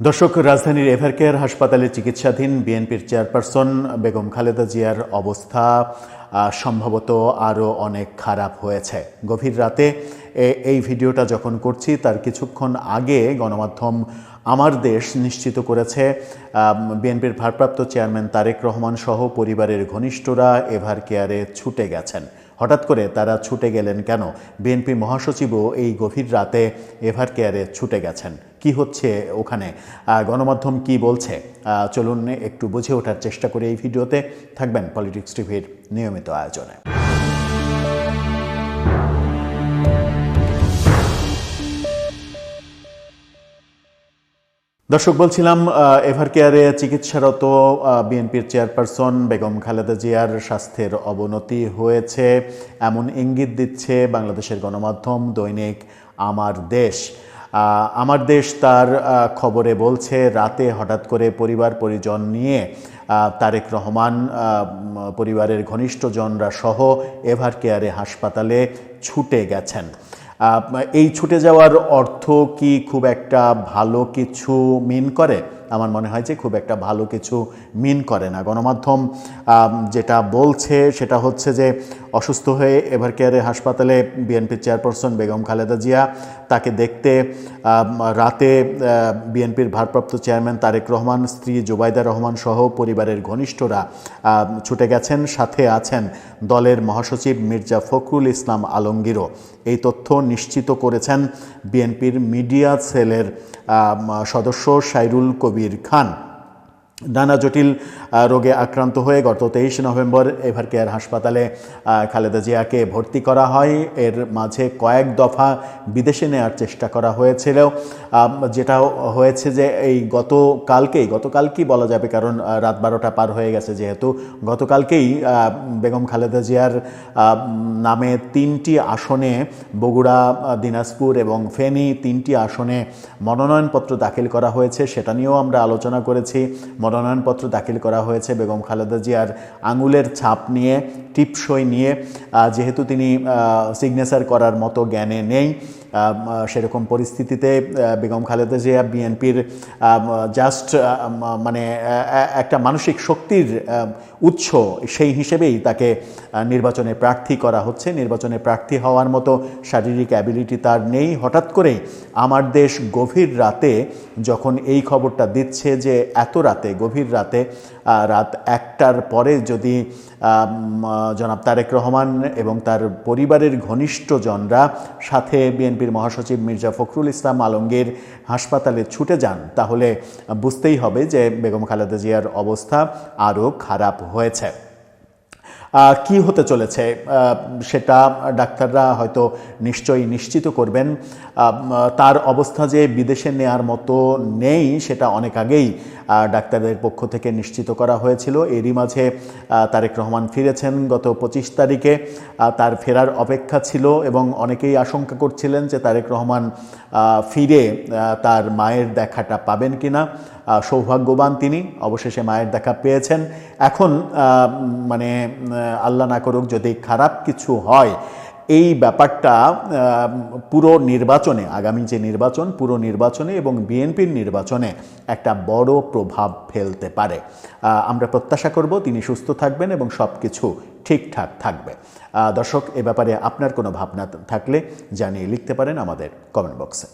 দর্শক, রাজধানীর এভারকেয়ার হাসপাতালে চিকিৎসাধীন বিএনপির চেয়ারপারসন বেগম খালেদা জিয়ার অবস্থা সম্ভবত আরও অনেক খারাপ হয়েছে। গভীর রাতে এই ভিডিওটা যখন করছি তার কিছুক্ষণ আগে গণমাধ্যম আমার দেশ নিশ্চিত করেছে বিএনপির ভারপ্রাপ্ত চেয়ারম্যান তারেক রহমান সহ পরিবারের ঘনিষ্ঠরা এভারকেয়ারে ছুটে গেছেন। হঠাৎ করে তারা ছুটে গেলেন কেন? বিএনপি মহাসচিবও এই গভীর রাতে এভারকেয়ারে ছুটে গেছেন। কি হচ্ছে ওখানে, গণমাধ্যম কি বলছে, চলুন একটু বুঝে ওঠার চেষ্টা করে এই ভিডিওতে। থাকবেন পলিটিক্স টিভির নিয়মিত আয়োজনে। দর্শক, বলছিলাম এভারকেয়ারে চিকিৎসারত বিএনপির চেয়ারপারসন বেগম খালেদা জিয়ার স্বাস্থ্যের অবনতি হয়েছে এমন ইঙ্গিত দিচ্ছে বাংলাদেশের গণমাধ্যম দৈনিক আমার দেশ। আমার দেশ তার খবরে বলছে, রাতে হঠাৎ করে পরিবার পরিজন নিয়ে তারেক রহমান পরিবারের ঘনিষ্ঠজনরা সহ এভারকেয়ারে হাসপাতালে ছুটে গেছেন। এই ছুটে যাওয়ার অর্থ কি খুব একটা ভালো কিছু মিন করে? আমার মনে হয় যে খুব একটা ভালো কিছু মিন করে না। গণমাধ্যম যেটা বলছে সেটা হচ্ছে যে অসুস্থ হয়ে এভারকেয়ারে হাসপাতালে বিএনপির চেয়ারপারসন বেগম খালেদা জিয়া, তাকে দেখতে রাতে বিএনপির ভারপ্রাপ্ত চেয়ারম্যান তারেক রহমান, স্ত্রী জুবাইদা রহমান সহ পরিবারের ঘনিষ্ঠরা ছুটে গেছেন। সাথে আছেন দলের মহাসচিব মির্জা ফখরুল ইসলাম আলমগীরও। এই তথ্য নিশ্চিত করেছেন বিএনপির মিডিয়া সেলের সদস্য সাইরুল কবির খান। নানা জটিল রোগে আক্রান্ত হয়ে গত 23 নভেম্বর এভারকেয়ার হাসপাতালে খালেদা জিয়াকে ভর্তি করা হয়। এর মাঝে কয়েক দফা বিদেশে নেওয়ার চেষ্টা করা হয়েছিল। যেটা হয়েছে যে এই গতকালকেই বলা যাবে, কারণ রাত 12টা পার হয়ে গেছে, যেহেতু গতকালকেই বেগম খালেদা জিয়ার নামে 3টি আসনে, বগুড়া, দিনাজপুর এবং ফেনী 3টি আসনে মনোনয়নপত্র দাখিল করা হয়েছে। সেটা নিয়েও আমরা আলোচনা করেছি। মনোনয়নপত্র দাখিল করা হয়েছে বেগম খালেদা জিয়ার আঙুলের ছাপ নিয়ে, টিপসই নিয়ে। যেহেতু তিনি সিগনেচার করার মতো জ্ঞানে নেই, সেরকম পরিস্থিতিতে বেগম খালেদা জিয়া বিএনপির জাস্ট মানে একটা মানসিক শক্তির উৎস, সেই হিসেবেই তাকে নির্বাচনে প্রার্থী করা হচ্ছে। নির্বাচনে প্রার্থী হওয়ার মতো শারীরিক অ্যাবিলিটি তার নেই। হঠাৎ করে আমার দেশ গভীর রাতে যখন এই খবরটা দিচ্ছে যে এত রাতে, গভীর রাতে, রাত 1টার পরে যদি জনাব তারেক রহমান এবং তার পরিবারের ঘনিষ্ঠজনরা সাথে বিএনপির মহাসচিব মির্জা ফখরুল ইসলাম আলমগীর হাসপাতালে ছুটে যান, তাহলে বুঝতেই হবে যে বেগম খালেদা জিয়ার অবস্থা আরও খারাপ হয়েছে। কি হতে চলেছে সেটা ডাক্তাররা হয়তো নিশ্চয়ই নিশ্চিত করবেন। তার অবস্থা যে বিদেশে নেয়ার মতো নেই সেটা অনেক আগেই ডাক্তারদের পক্ষ থেকে নিশ্চিত করা হয়েছিল। এরই মাঝে তারেক রহমান ফিরেছেন গত 25 তারিখে। তার ফেরার অপেক্ষা ছিল এবং অনেকেই আশঙ্কা করছিলেন যে তারেক রহমান ফিরে তার মায়ের দেখাটা পাবেন কিনা। সৌভাগ্যবান তিনি, অবশেষে মায়ের দেখা পেয়েছেন। এখন মানে আল্লাহ না করুক যদি খারাপ কিছু হয়, এই ব্যাপারটা পুরো নির্বাচনে, আগামী যে নির্বাচন, পুরো নির্বাচনে এবং বিএনপির নির্বাচনে একটা বড় প্রভাব ফেলতে পারে। আমরা প্রত্যাশা করব তিনি সুস্থ থাকবেন এবং সব কিছু ঠিকঠাক থাকবে। দর্শক, এ ব্যাপারে আপনার কোনো ভাবনা থাকলে জানিয়ে লিখতে পারেন আমাদের কমেন্ট বক্সে।